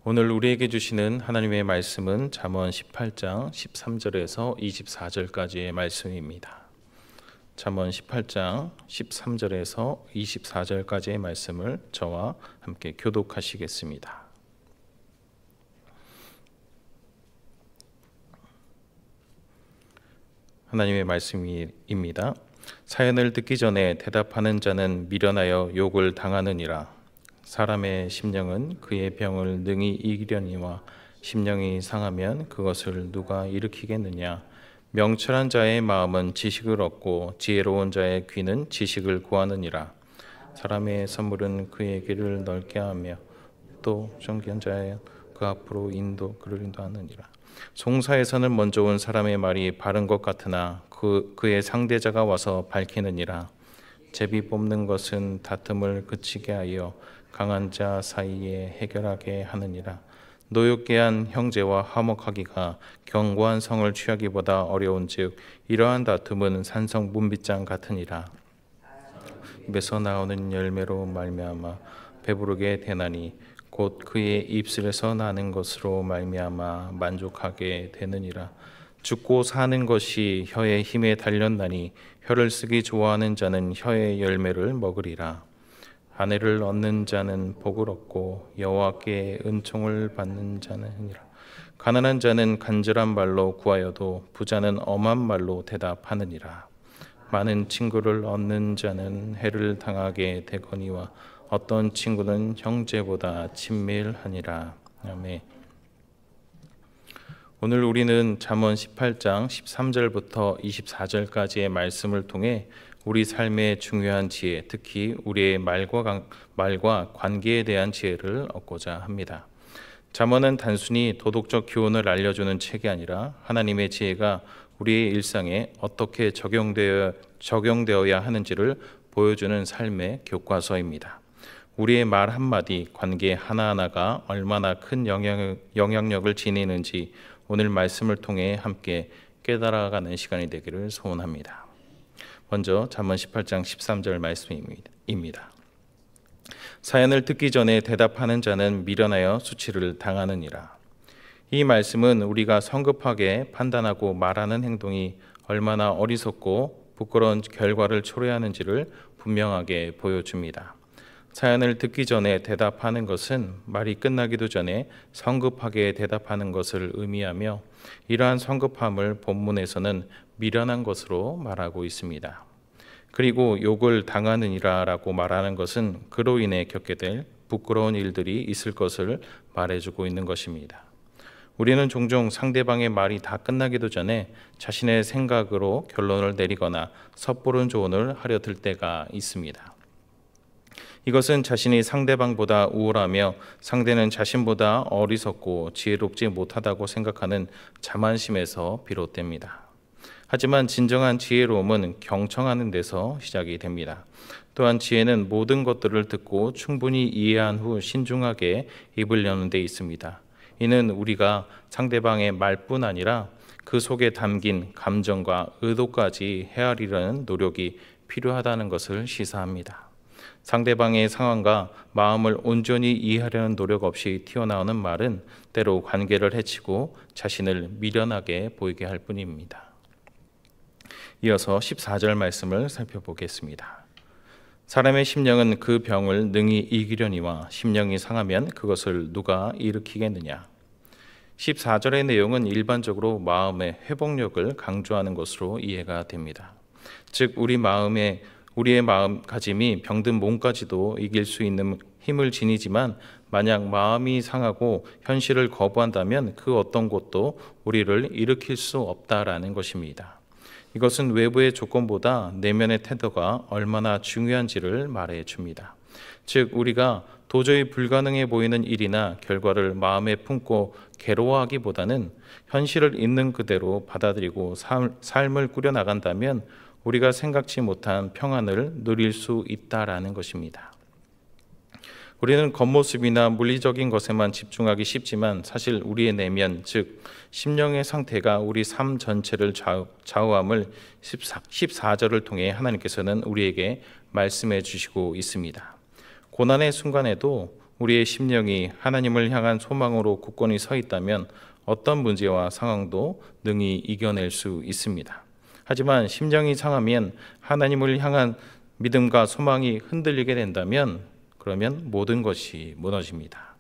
오늘 우리에게 주시는 하나님의 말씀은 잠언 18장 13절에서 24절까지의 말씀입니다. 잠언 18장 13절에서 24절까지의 말씀을 저와 함께 교독하시겠습니다. 하나님의 말씀입니다. 사연을 듣기 전에 대답하는 자는 미련하여 욕을 당하느니라. 사람의 심령은 그의 병을 능히 이기려니와 심령이 상하면 그것을 누가 일으키겠느냐. 명철한 자의 마음은 지식을 얻고 지혜로운 자의 귀는 지식을 구하느니라. 사람의 선물은 그의 길을 넓게 하며 또 정견 자의 그 앞으로 그를 인도하느니라. 송사에서는 먼저 온 사람의 말이 바른 것 같으나 그의 상대자가 와서 밝히느니라. 제비 뽑는 것은 다툼을 그치게 하여 강한 자 사이에 해결하게 하느니라. 노엽게한 형제와 화목하기가 견고한 성을 취하기보다 어려운즉 이러한 다툼은 산성 문빗장 같으니라. 입에서 나오는 열매로 말미암아 배부르게 되나니 곧 그의 입술에서 나는 것으로 말미암아 만족하게 되느니라. 죽고 사는 것이 혀의 힘에 달렸나니 혀를 쓰기 좋아하는 자는 혀의 열매를 먹으리라. 아내를 얻는 자는 복을 얻고 여호와께 은총을 받는 자는이라. 가난한 자는 간절한 말로 구하여도 부자는 엄한 말로 대답하느니라. 많은 친구를 얻는 자는 해를 당하게 되거니와 어떤 친구는 형제보다 친밀하니라. 아멘. 오늘 우리는 잠언 18장 13절부터 24절까지의 말씀을 통해 우리 삶의 중요한 지혜, 특히 우리의 말과 관계에 대한 지혜를 얻고자 합니다. 잠언은 단순히 도덕적 교훈을 알려주는 책이 아니라 하나님의 지혜가 우리의 일상에 어떻게 적용되어야 하는지를 보여주는 삶의 교과서입니다. 우리의 말 한마디, 관계 하나하나가 얼마나 큰 영향력을 지니는지 오늘 말씀을 통해 함께 깨달아가는 시간이 되기를 소원합니다. 먼저 잠언 18장 13절 말씀입니다. 사연을 듣기 전에 대답하는 자는 미련하여 수치를 당하느니라. 이 말씀은 우리가 성급하게 판단하고 말하는 행동이 얼마나 어리석고 부끄러운 결과를 초래하는지를 분명하게 보여줍니다. 사연을 듣기 전에 대답하는 것은 말이 끝나기도 전에 성급하게 대답하는 것을 의미하며 이러한 성급함을 본문에서는 미련한 것으로 말하고 있습니다. 그리고 욕을 당하느니라 라고 말하는 것은 그로 인해 겪게 될 부끄러운 일들이 있을 것을 말해주고 있는 것입니다. 우리는 종종 상대방의 말이 다 끝나기도 전에 자신의 생각으로 결론을 내리거나 섣부른 조언을 하려 들 때가 있습니다. 이것은 자신이 상대방보다 우월하며 상대는 자신보다 어리석고 지혜롭지 못하다고 생각하는 자만심에서 비롯됩니다. 하지만 진정한 지혜로움은 경청하는 데서 시작이 됩니다. 또한 지혜는 모든 것들을 듣고 충분히 이해한 후 신중하게 입을 여는 데 있습니다. 이는 우리가 상대방의 말뿐 아니라 그 속에 담긴 감정과 의도까지 헤아리려는 노력이 필요하다는 것을 시사합니다. 상대방의 상황과 마음을 온전히 이해하려는 노력 없이 튀어나오는 말은 때로 관계를 해치고 자신을 미련하게 보이게 할 뿐입니다. 이어서 14절 말씀을 살펴보겠습니다. 사람의 심령은 그 병을 능히 이기려니와 심령이 상하면 그것을 누가 일으키겠느냐. 14절의 내용은 일반적으로 마음의 회복력을 강조하는 것으로 이해가 됩니다. 즉 우리의 마음가짐이 병든 몸까지도 이길 수 있는 힘을 지니지만 만약 마음이 상하고 현실을 거부한다면 그 어떤 것도 우리를 일으킬 수 없다라는 것입니다. 이것은 외부의 조건보다 내면의 태도가 얼마나 중요한지를 말해 줍니다. 즉 우리가 도저히 불가능해 보이는 일이나 결과를 마음에 품고 괴로워하기보다는 현실을 있는 그대로 받아들이고 삶을 꾸려나간다면 우리가 생각지 못한 평안을 누릴 수 있다라는 것입니다. 우리는 겉모습이나 물리적인 것에만 집중하기 쉽지만 사실 우리의 내면, 즉 심령의 상태가 우리 삶 전체를 좌우함을 14절을 통해 하나님께서는 우리에게 말씀해 주시고 있습니다. 고난의 순간에도 우리의 심령이 하나님을 향한 소망으로 굳건히 서 있다면 어떤 문제와 상황도 능히 이겨낼 수 있습니다. 하지만 심령이 상하면 하나님을 향한 믿음과 소망이 흔들리게 된다면 그러면 모든 것이 무너집니다.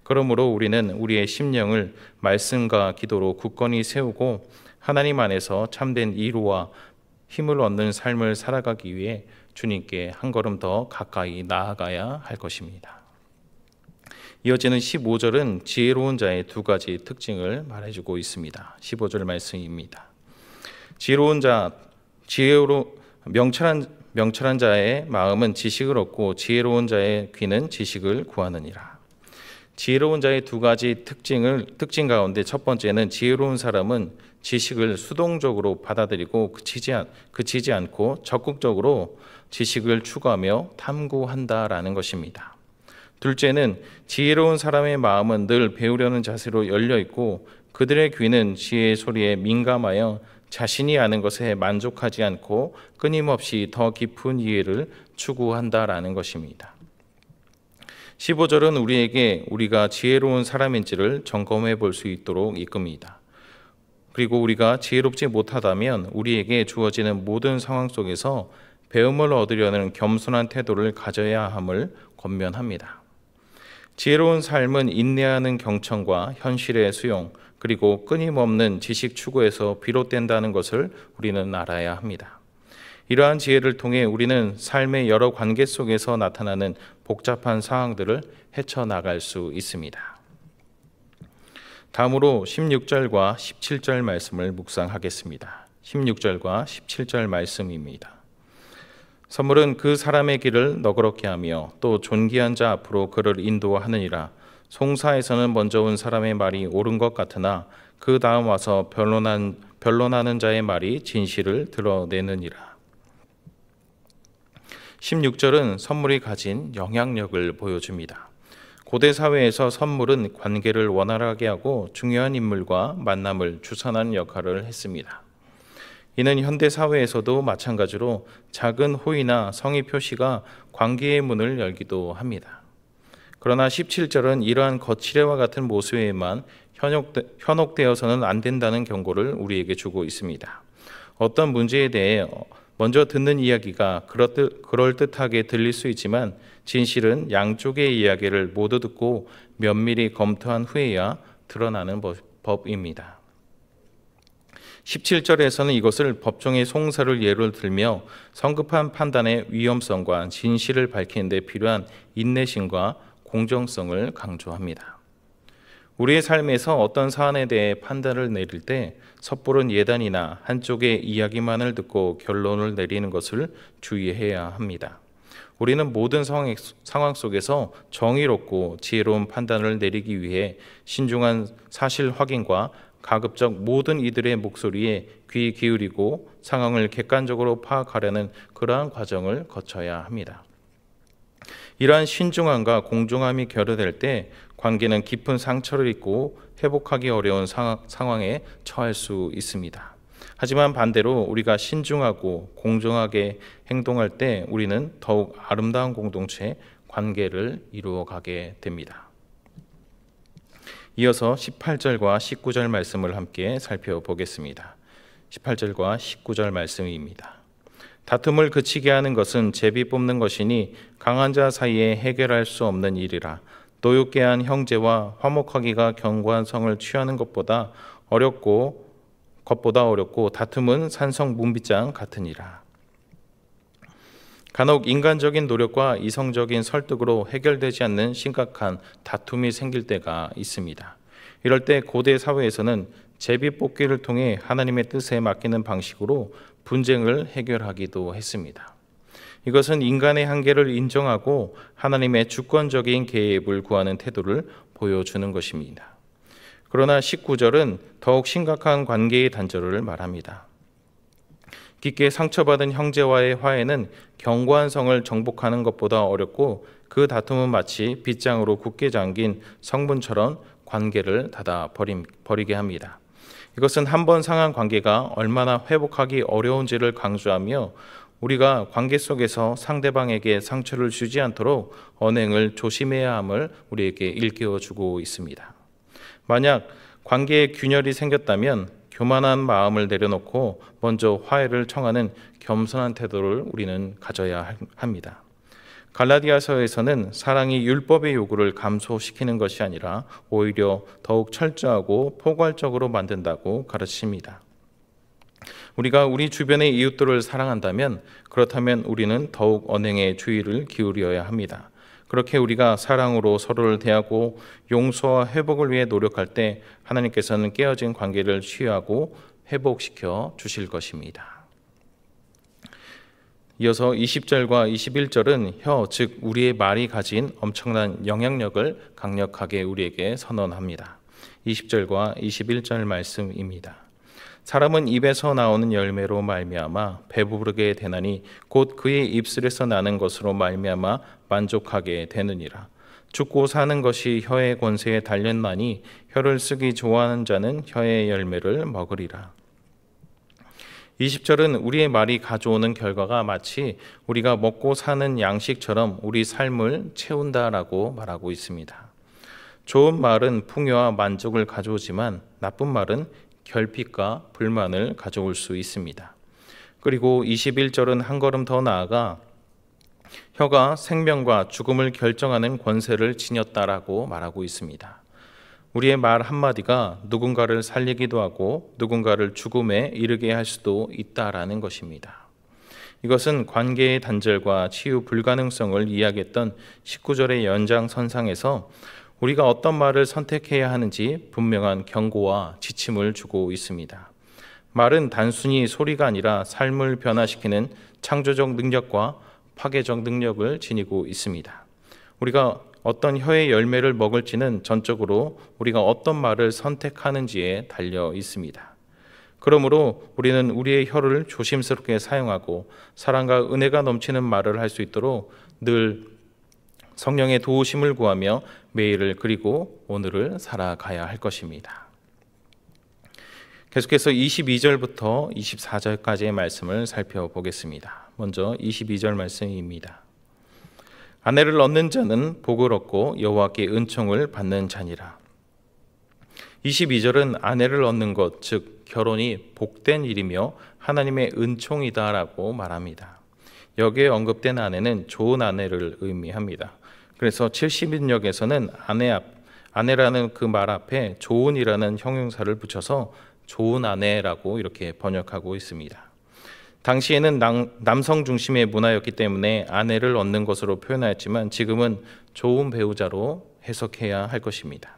그러므로 우리는 우리의 심령을 말씀과 기도로 굳건히 세우고 하나님 안에서 참된 이루와 힘을 얻는 삶을 살아가기 위해 주님께 한 걸음 더 가까이 나아가야 할 것입니다. 이어지는 15절은 지혜로운 자의 두 가지 특징을 말해주고 있습니다. 15절 말씀입니다. 지혜로운 자, 명철한 자의 마음은 지식을 얻고 지혜로운 자의 귀는 지식을 구하느니라. 지혜로운 자의 두 가지 특징 가운데 첫 번째는 지혜로운 사람은 지식을 수동적으로 받아들이고 그치지 않고 적극적으로 지식을 추구하며 탐구한다라는 것입니다. 둘째는 지혜로운 사람의 마음은 늘 배우려는 자세로 열려 있고 그들의 귀는 지혜의 소리에 민감하여 자신이 아는 것에 만족하지 않고 끊임없이 더 깊은 이해를 추구한다라는 것입니다. 15절은 우리에게 우리가 지혜로운 사람인지를 점검해 볼 수 있도록 이끕니다. 그리고 우리가 지혜롭지 못하다면 우리에게 주어지는 모든 상황 속에서 배움을 얻으려는 겸손한 태도를 가져야 함을 권면합니다. 지혜로운 삶은 인내하는 경청과 현실의 수용, 그리고 끊임없는 지식 추구에서 비롯된다는 것을 우리는 알아야 합니다. 이러한 지혜를 통해 우리는 삶의 여러 관계 속에서 나타나는 복잡한 상황들을 헤쳐나갈 수 있습니다. 다음으로 16절과 17절 말씀을 묵상하겠습니다. 16절과 17절 말씀입니다. 선물은 그 사람의 길을 너그럽게 하며 또 존귀한 자 앞으로 그를 인도하느니라. 송사에서는 먼저 온 사람의 말이 옳은 것 같으나 그 다음 와서 변론하는 자의 말이 진실을 드러내느니라. 16절은 선물이 가진 영향력을 보여줍니다. 고대 사회에서 선물은 관계를 원활하게 하고 중요한 인물과 만남을 주선하는 역할을 했습니다. 이는 현대 사회에서도 마찬가지로 작은 호의나 성의 표시가 관계의 문을 열기도 합니다. 그러나 17절은 이러한 거칠애와 같은 모습에만 현혹되어서는 안 된다는 경고를 우리에게 주고 있습니다. 어떤 문제에 대해 먼저 듣는 이야기가 그럴듯하게 들릴 수 있지만 진실은 양쪽의 이야기를 모두 듣고 면밀히 검토한 후에야 드러나는 법입니다. 17절에서는 이것을 법정의 송사를 예로 들며 성급한 판단의 위험성과 진실을 밝히는 데 필요한 인내심과 공정성을 강조합니다. 우리의 삶에서 어떤 사안에 대해 판단을 내릴 때 섣부른 예단이나 한쪽의 이야기만을 듣고 결론을 내리는 것을 주의해야 합니다. 우리는 모든 상황 속에서 정의롭고 지혜로운 판단을 내리기 위해 신중한 사실 확인과 가급적 모든 이들의 목소리에 귀 기울이고 상황을 객관적으로 파악하려는 그러한 과정을 거쳐야 합니다. 이러한 신중함과 공정함이 결여될 때 관계는 깊은 상처를 입고 회복하기 어려운 상황에 처할 수 있습니다. 하지만 반대로 우리가 신중하고 공정하게 행동할 때 우리는 더욱 아름다운 공동체 관계를 이루어가게 됩니다. 이어서 18절과 19절 말씀을 함께 살펴보겠습니다. 18절과 19절 말씀입니다. 다툼을 그치게 하는 것은 제비 뽑는 것이니 강한 자 사이에 해결할 수 없는 일이라. 노엽게 한 형제와 화목하기가 견고한 성을 취하는 것보다 어렵고 다툼은 산성 문빗장 같으니라. 간혹 인간적인 노력과 이성적인 설득으로 해결되지 않는 심각한 다툼이 생길 때가 있습니다. 이럴 때 고대 사회에서는 제비뽑기를 통해 하나님의 뜻에 맡기는 방식으로 분쟁을 해결하기도 했습니다. 이것은 인간의 한계를 인정하고 하나님의 주권적인 개입을 구하는 태도를 보여주는 것입니다. 그러나 19절은 더욱 심각한 관계의 단절을 말합니다. 깊게 상처받은 형제와의 화해는 견고한 성을 정복하는 것보다 어렵고 그 다툼은 마치 빗장으로 굳게 잠긴 성분처럼 관계를 닫아 버리게 합니다. 이것은 한 번 상한 관계가 얼마나 회복하기 어려운지를 강조하며 우리가 관계 속에서 상대방에게 상처를 주지 않도록 언행을 조심해야 함을 우리에게 일깨워 주고 있습니다. 만약 관계에 균열이 생겼다면 교만한 마음을 내려놓고 먼저 화해를 청하는 겸손한 태도를 우리는 가져야 합니다. 갈라디아서에서는 사랑이 율법의 요구를 감소시키는 것이 아니라 오히려 더욱 철저하고 포괄적으로 만든다고 가르칩니다. 우리가 우리 주변의 이웃들을 사랑한다면 그렇다면 우리는 더욱 언행에 주의를 기울여야 합니다. 그렇게 우리가 사랑으로 서로를 대하고 용서와 회복을 위해 노력할 때 하나님께서는 깨어진 관계를 치유하고 회복시켜 주실 것입니다. 이어서 20절과 21절은 혀, 즉 우리의 말이 가진 엄청난 영향력을 강력하게 우리에게 선언합니다. 20절과 21절 말씀입니다. 사람은 입에서 나오는 열매로 말미암아 배부르게 되나니 곧 그의 입술에서 나는 것으로 말미암아 만족하게 되느니라. 죽고 사는 것이 혀의 권세에 달렸나니 혀를 쓰기 좋아하는 자는 혀의 열매를 먹으리라. 20절은 우리의 말이 가져오는 결과가 마치 우리가 먹고 사는 양식처럼 우리 삶을 채운다라고 말하고 있습니다. 좋은 말은 풍요와 만족을 가져오지만 나쁜 말은 결핍과 불만을 가져올 수 있습니다. 그리고 21절은 한 걸음 더 나아가 혀가 생명과 죽음을 결정하는 권세를 지녔다라고 말하고 있습니다. 우리의 말 한마디가 누군가를 살리기도 하고 누군가를 죽음에 이르게 할 수도 있다라는 것입니다. 이것은 관계의 단절과 치유 불가능성을 이야기했던 19절의 연장선상에서 우리가 어떤 말을 선택해야 하는지 분명한 경고와 지침을 주고 있습니다. 말은 단순히 소리가 아니라 삶을 변화시키는 창조적 능력과 파괴적 능력을 지니고 있습니다. 우리가 어떤 혀의 열매를 먹을지는 전적으로 우리가 어떤 말을 선택하는지에 달려 있습니다. 그러므로 우리는 우리의 혀를 조심스럽게 사용하고 사랑과 은혜가 넘치는 말을 할 수 있도록 늘 성령의 도우심을 구하며 매일을 그리고 오늘을 살아가야 할 것입니다. 계속해서 22절부터 24절까지의 말씀을 살펴보겠습니다. 먼저 22절 말씀입니다. 아내를 얻는 자는 복을 얻고 여호와께 은총을 받는 자니라. 22절은 아내를 얻는 것, 즉 결혼이 복된 일이며 하나님의 은총이다라고 말합니다. 여기에 언급된 아내는 좋은 아내를 의미합니다. 그래서 70인역에서는 아내라는 그 말 앞에 좋은이라는 형용사를 붙여서 좋은 아내라고 이렇게 번역하고 있습니다. 당시에는 남성 중심의 문화였기 때문에 아내를 얻는 것으로 표현하였지만 지금은 좋은 배우자로 해석해야 할 것입니다.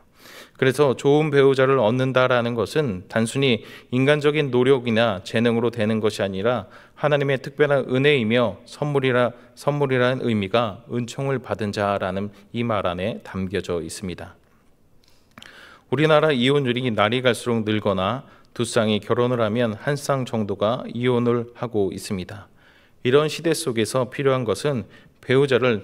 그래서 좋은 배우자를 얻는다라는 것은 단순히 인간적인 노력이나 재능으로 되는 것이 아니라 하나님의 특별한 은혜이며 선물이라는 의미가 은총을 받은 자라는 이 말 안에 담겨져 있습니다. 우리나라 이혼율이 날이 갈수록 늘거나 두 쌍이 결혼을 하면 한 쌍 정도가 이혼을 하고 있습니다. 이런 시대 속에서 필요한 것은 배우자를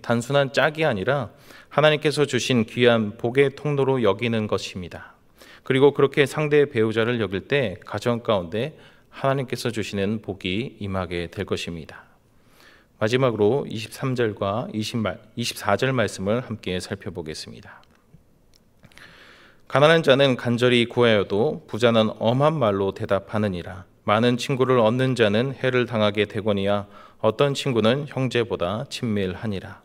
단순한 짝이 아니라 하나님께서 주신 귀한 복의 통로로 여기는 것입니다. 그리고 그렇게 상대의 배우자를 여길 때 가정 가운데 하나님께서 주시는 복이 임하게 될 것입니다. 마지막으로 23절과 24절 말씀을 함께 살펴보겠습니다. 가난한 자는 간절히 구하여도 부자는 엄한 말로 대답하느니라. 많은 친구를 얻는 자는 해를 당하게 되거니와 어떤 친구는 형제보다 친밀하니라.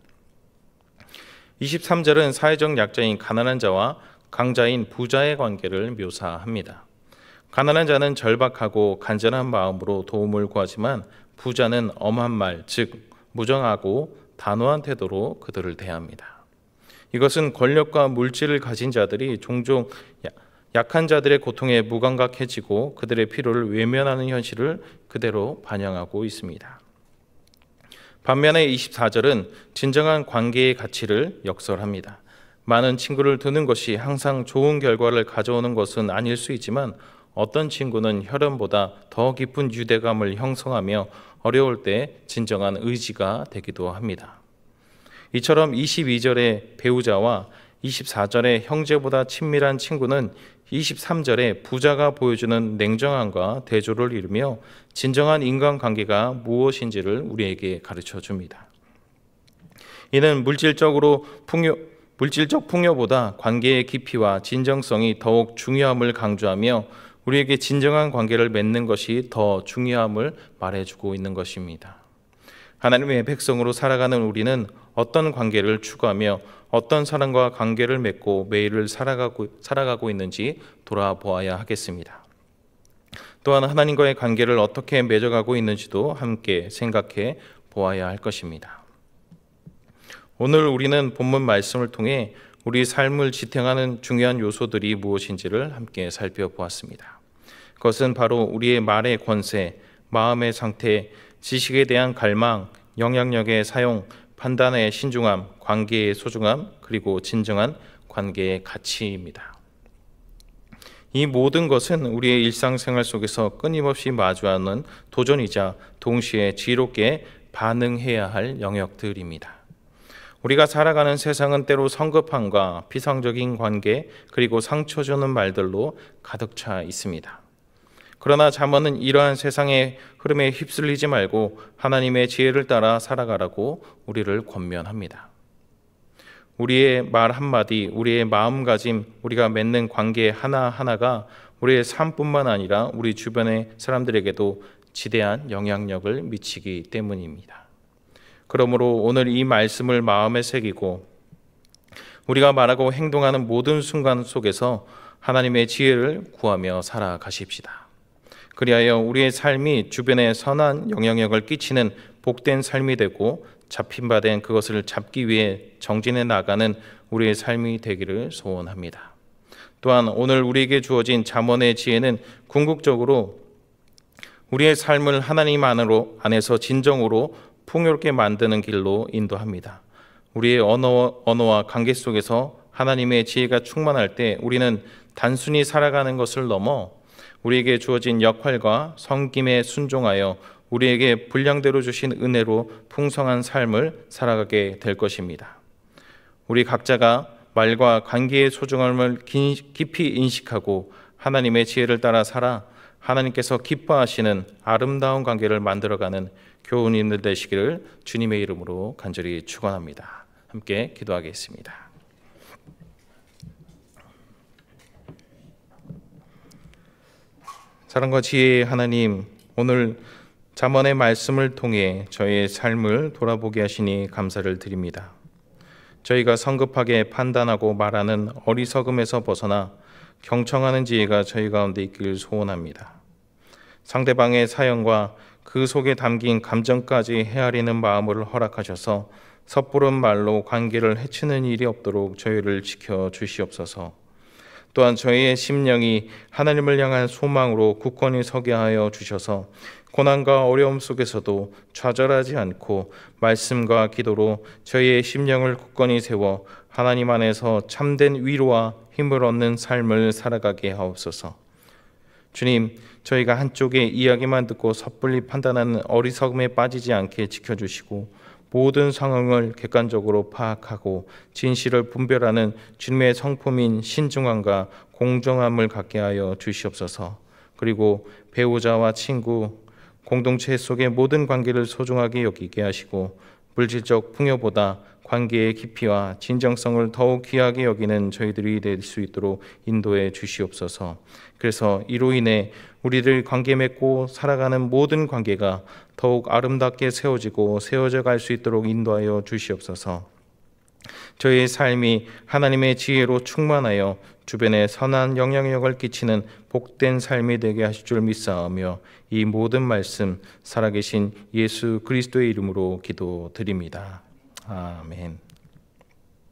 23절은 사회적 약자인 가난한 자와 강자인 부자의 관계를 묘사합니다. 가난한 자는 절박하고 간절한 마음으로 도움을 구하지만 부자는 엄한 말, 즉 무정하고 단호한 태도로 그들을 대합니다. 이것은 권력과 물질을 가진 자들이 종종 약한 자들의 고통에 무감각해지고 그들의 필요를 외면하는 현실을 그대로 반영하고 있습니다. 반면에 24절은 진정한 관계의 가치를 역설합니다. 많은 친구를 두는 것이 항상 좋은 결과를 가져오는 것은 아닐 수 있지만 어떤 친구는 혈연보다 더 깊은 유대감을 형성하며 어려울 때 진정한 의지가 되기도 합니다. 이처럼 22절의 배우자와 24절에 형제보다 친밀한 친구는 23절에 부자가 보여주는 냉정함과 대조를 이루며 진정한 인간관계가 무엇인지를 우리에게 가르쳐 줍니다. 이는 물질적 풍요보다 관계의 깊이와 진정성이 더욱 중요함을 강조하며 우리에게 진정한 관계를 맺는 것이 더 중요함을 말해주고 있는 것입니다. 하나님의 백성으로 살아가는 우리는 어떤 관계를 추구하며 어떤 사람과 관계를 맺고 매일을 살아가고 있는지 돌아보아야 하겠습니다. 또한 하나님과의 관계를 어떻게 맺어가고 있는지도 함께 생각해 보아야 할 것입니다. 오늘 우리는 본문 말씀을 통해 우리 삶을 지탱하는 중요한 요소들이 무엇인지를 함께 살펴보았습니다. 그것은 바로 우리의 말의 권세, 마음의 상태, 지식에 대한 갈망, 영향력의 사용, 판단의 신중함, 관계의 소중함, 그리고 진정한 관계의 가치입니다. 이 모든 것은 우리의 일상생활 속에서 끊임없이 마주하는 도전이자 동시에 지혜롭게 반응해야 할 영역들입니다. 우리가 살아가는 세상은 때로 성급함과 피상적인 관계 그리고 상처 주는 말들로 가득 차 있습니다. 그러나 잠언은 이러한 세상의 흐름에 휩쓸리지 말고 하나님의 지혜를 따라 살아가라고 우리를 권면합니다. 우리의 말 한마디, 우리의 마음가짐, 우리가 맺는 관계 하나하나가 우리의 삶뿐만 아니라 우리 주변의 사람들에게도 지대한 영향력을 미치기 때문입니다. 그러므로 오늘 이 말씀을 마음에 새기고 우리가 말하고 행동하는 모든 순간 속에서 하나님의 지혜를 구하며 살아가십시다. 그리하여 우리의 삶이 주변에 선한 영향력을 끼치는 복된 삶이 되고 잡힌 바 된 그것을 잡기 위해 정진해 나가는 우리의 삶이 되기를 소원합니다. 또한 오늘 우리에게 주어진 잠언의 지혜는 궁극적으로 우리의 삶을 하나님 안에서 진정으로 풍요롭게 만드는 길로 인도합니다. 우리의 언어와 관계 속에서 하나님의 지혜가 충만할 때 우리는 단순히 살아가는 것을 넘어 우리에게 주어진 역할과 섬김에 순종하여 우리에게 분량대로 주신 은혜로 풍성한 삶을 살아가게 될 것입니다. 우리 각자가 말과 관계의 소중함을 깊이 인식하고 하나님의 지혜를 따라 살아 하나님께서 기뻐하시는 아름다운 관계를 만들어가는 교우님들 되시기를 주님의 이름으로 간절히 축원합니다. 함께 기도하겠습니다. 사랑과 지혜의 하나님, 오늘 잠언의 말씀을 통해 저희의 삶을 돌아보게 하시니 감사를 드립니다. 저희가 성급하게 판단하고 말하는 어리석음에서 벗어나 경청하는 지혜가 저희 가운데 있기를 소원합니다. 상대방의 사연과 그 속에 담긴 감정까지 헤아리는 마음을 허락하셔서 섣부른 말로 관계를 해치는 일이 없도록 저희를 지켜 주시옵소서. 또한 저희의 심령이 하나님을 향한 소망으로 굳건히 서게 하여 주셔서 고난과 어려움 속에서도 좌절하지 않고 말씀과 기도로 저희의 심령을 굳건히 세워 하나님 안에서 참된 위로와 힘을 얻는 삶을 살아가게 하옵소서. 주님, 저희가 한쪽의 이야기만 듣고 섣불리 판단하는 어리석음에 빠지지 않게 지켜주시고 모든 상황을 객관적으로 파악하고 진실을 분별하는 주님의 성품인 신중함과 공정함을 갖게 하여 주시옵소서. 그리고 배우자와 친구, 공동체 속의 모든 관계를 소중하게 여기게 하시고 물질적 풍요보다 관계의 깊이와 진정성을 더욱 귀하게 여기는 저희들이 될 수 있도록 인도해 주시옵소서. 그래서 이로 인해 우리를 관계 맺고 살아가는 모든 관계가 더욱 아름답게 세워져 갈 수 있도록 인도하여 주시옵소서. 저희의 삶이 하나님의 지혜로 충만하여 주변에 선한 영향력을 끼치는 복된 삶이 되게 하실 줄 믿사오며 이 모든 말씀 살아계신 예수 그리스도의 이름으로 기도드립니다. 아멘.